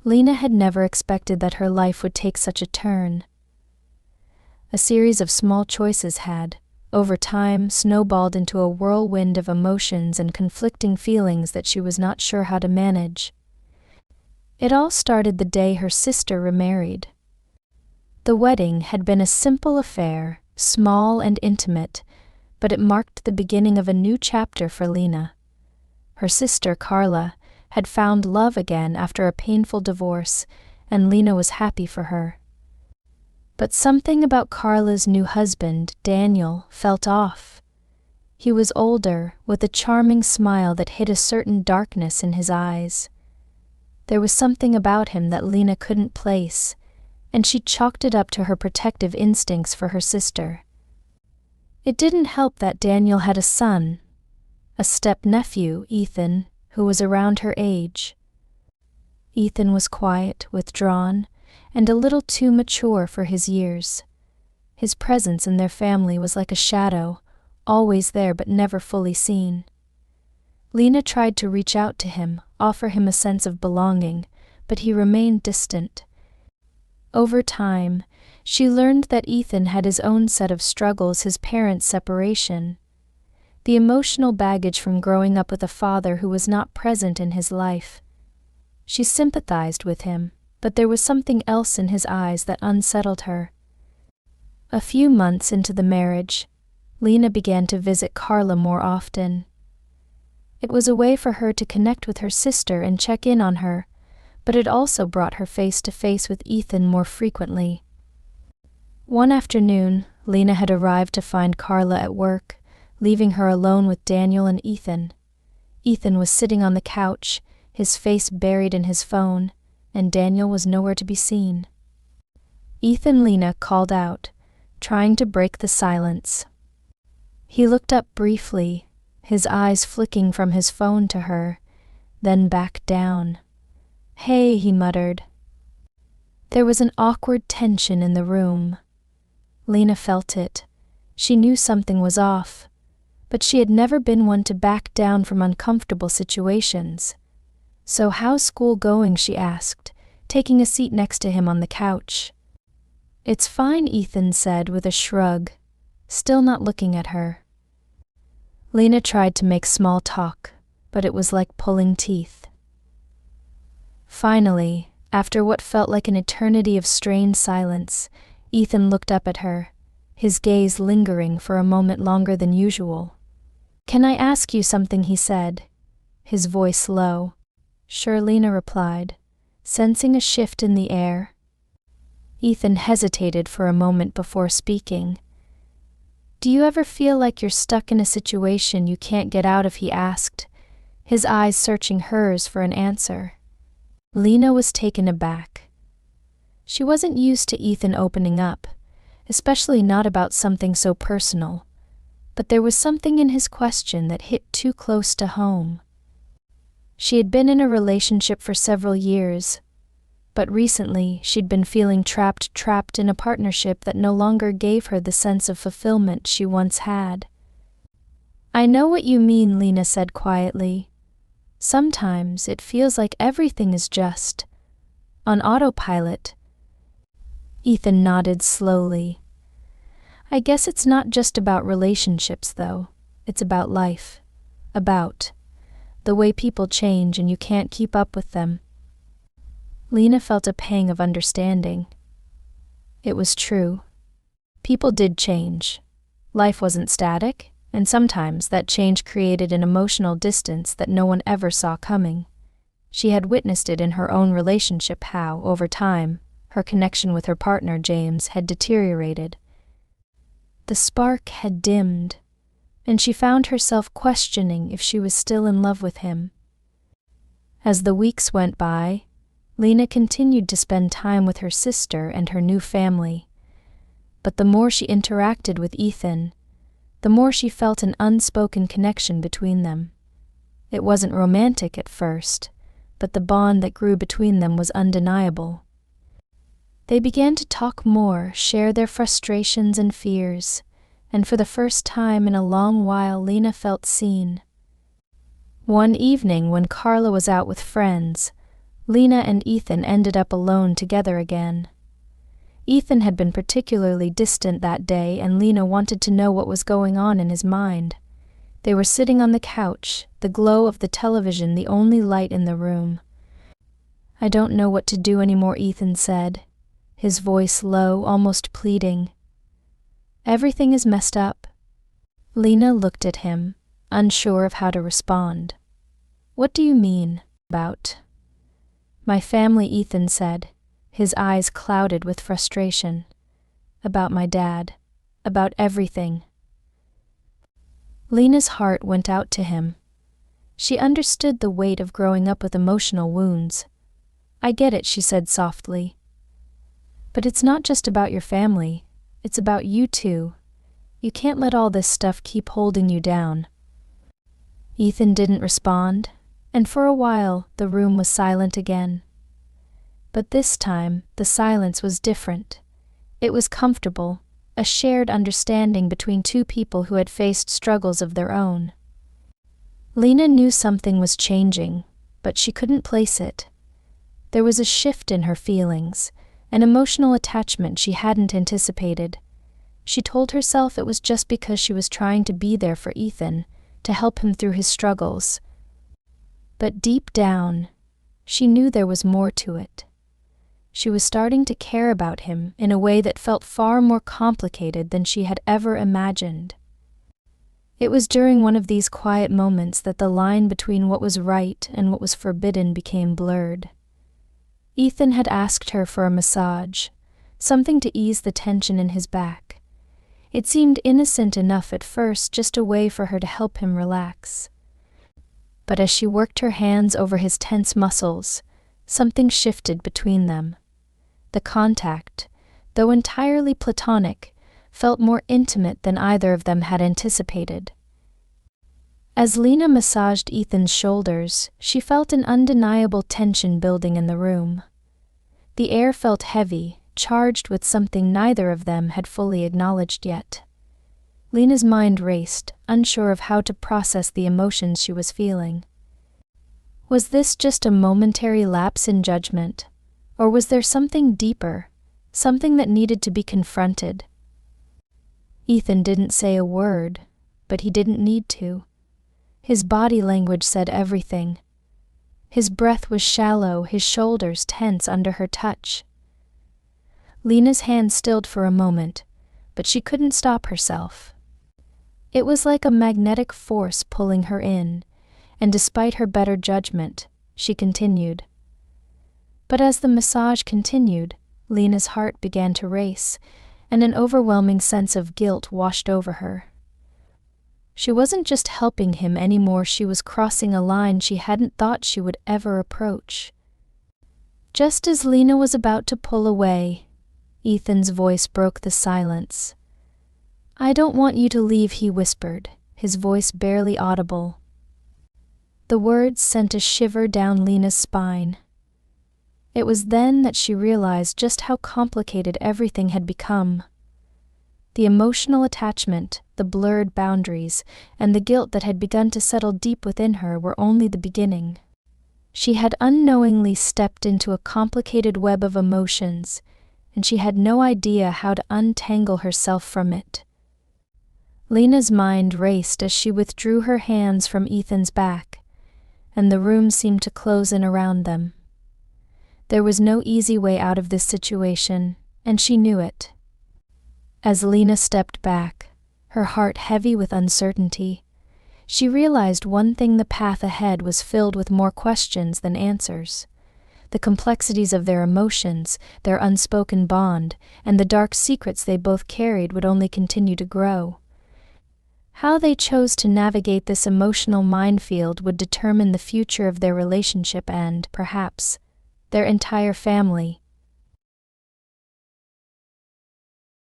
Lena had never expected that her life would take such a turn. A series of small choices had, over time, snowballed into a whirlwind of emotions and conflicting feelings that she was not sure how to manage. It all started the day her sister remarried. The wedding had been a simple affair, small and intimate, but it marked the beginning of a new chapter for Lena. Her sister, Carla, had found love again after a painful divorce, and Lena was happy for her. But something about Carla's new husband, Daniel, felt off. He was older, with a charming smile that hid a certain darkness in his eyes. There was something about him that Lena couldn't place, and she chalked it up to her protective instincts for her sister. It didn't help that Daniel had a son, a step-nephew, Ethan, who was around her age. Ethan was quiet, withdrawn, and a little too mature for his years. His presence in their family was like a shadow, always there but never fully seen. Lena tried to reach out to him, offer him a sense of belonging, but he remained distant. Over time, she learned that Ethan had his own set of struggles, his parents' separation, the emotional baggage from growing up with a father who was not present in his life. She sympathized with him, but there was something else in his eyes that unsettled her. A few months into the marriage, Lena began to visit Carla more often. It was a way for her to connect with her sister and check in on her, but it also brought her face to face with Ethan more frequently. One afternoon, Lena had arrived to find Carla at work, leaving her alone with Daniel and Ethan. Ethan was sitting on the couch, his face buried in his phone, and Daniel was nowhere to be seen. Ethan, Lena called out, trying to break the silence. He looked up briefly, his eyes flicking from his phone to her, then back down. "Hey," he muttered. There was an awkward tension in the room. Lena felt it. She knew something was off, but she had never been one to back down from uncomfortable situations. "So how's school going?" she asked, taking a seat next to him on the couch. "It's fine," Ethan said with a shrug, still not looking at her. Lena tried to make small talk, but it was like pulling teeth. Finally, after what felt like an eternity of strained silence, Ethan looked up at her, his gaze lingering for a moment longer than usual. "Can I ask you something?" he said, his voice low. "Sure," Lena replied, sensing a shift in the air. Ethan hesitated for a moment before speaking. "Do you ever feel like you're stuck in a situation you can't get out of?" he asked, his eyes searching hers for an answer. Lena was taken aback. She wasn't used to Ethan opening up, especially not about something so personal, but there was something in his question that hit too close to home. She had been in a relationship for several years, but recently she'd been feeling trapped in a partnership that no longer gave her the sense of fulfillment she once had. "I know what you mean," Lena said quietly. "Sometimes it feels like everything is just on autopilot." Ethan nodded slowly. "I guess it's not just about relationships, though. It's about life. About the way people change and you can't keep up with them." Lena felt a pang of understanding. It was true. People did change. Life wasn't static, and sometimes that change created an emotional distance that no one ever saw coming. She had witnessed it in her own relationship how, over time, her connection with her partner, James, had deteriorated. The spark had dimmed, and she found herself questioning if she was still in love with him. As the weeks went by, Lena continued to spend time with her sister and her new family. But the more she interacted with Ethan, the more she felt an unspoken connection between them. It wasn't romantic at first, but the bond that grew between them was undeniable. They began to talk more, share their frustrations and fears, and for the first time in a long while Lena felt seen. One evening when Carla was out with friends, Lena and Ethan ended up alone together again. Ethan had been particularly distant that day, and Lena wanted to know what was going on in his mind. They were sitting on the couch, the glow of the television the only light in the room. "I don't know what to do anymore," Ethan said, his voice low, almost pleading. "Everything is messed up." Lena looked at him, unsure of how to respond. "What do you mean, about?" "My family," Ethan said, his eyes clouded with frustration. "About my dad. About everything." Lena's heart went out to him. She understood the weight of growing up with emotional wounds. "I get it," she said softly. "But it's not just about your family, it's about you too. You can't let all this stuff keep holding you down." Ethan didn't respond, and for a while the room was silent again. But this time the silence was different. It was comfortable, a shared understanding between two people who had faced struggles of their own. Lena knew something was changing, but she couldn't place it. There was a shift in her feelings, an emotional attachment she hadn't anticipated. She told herself it was just because she was trying to be there for Ethan, to help him through his struggles. But deep down, she knew there was more to it. She was starting to care about him in a way that felt far more complicated than she had ever imagined. It was during one of these quiet moments that the line between what was right and what was forbidden became blurred. Ethan had asked her for a massage, something to ease the tension in his back. It seemed innocent enough at first, just a way for her to help him relax. But as she worked her hands over his tense muscles, something shifted between them. The contact, though entirely platonic, felt more intimate than either of them had anticipated. As Lena massaged Ethan's shoulders, she felt an undeniable tension building in the room. The air felt heavy, charged with something neither of them had fully acknowledged yet. Lena's mind raced, unsure of how to process the emotions she was feeling. Was this just a momentary lapse in judgment, or was there something deeper, something that needed to be confronted? Ethan didn't say a word, but he didn't need to. His body language said everything. His breath was shallow, his shoulders tense under her touch. Lena's hand stilled for a moment, but she couldn't stop herself. It was like a magnetic force pulling her in, and despite her better judgment, she continued. But as the massage continued, Lena's heart began to race, and an overwhelming sense of guilt washed over her. She wasn't just helping him anymore, she was crossing a line she hadn't thought she would ever approach. Just as Lena was about to pull away, Ethan's voice broke the silence. "I don't want you to leave," he whispered, his voice barely audible. The words sent a shiver down Lena's spine. It was then that she realized just how complicated everything had become. The emotional attachment, the blurred boundaries, and the guilt that had begun to settle deep within her were only the beginning. She had unknowingly stepped into a complicated web of emotions, and she had no idea how to untangle herself from it. Lena's mind raced as she withdrew her hands from Ethan's back, and the room seemed to close in around them. There was no easy way out of this situation, and she knew it. As Lena stepped back, her heart heavy with uncertainty, she realized one thing: the path ahead was filled with more questions than answers. The complexities of their emotions, their unspoken bond, and the dark secrets they both carried would only continue to grow. How they chose to navigate this emotional minefield would determine the future of their relationship and, perhaps, their entire family.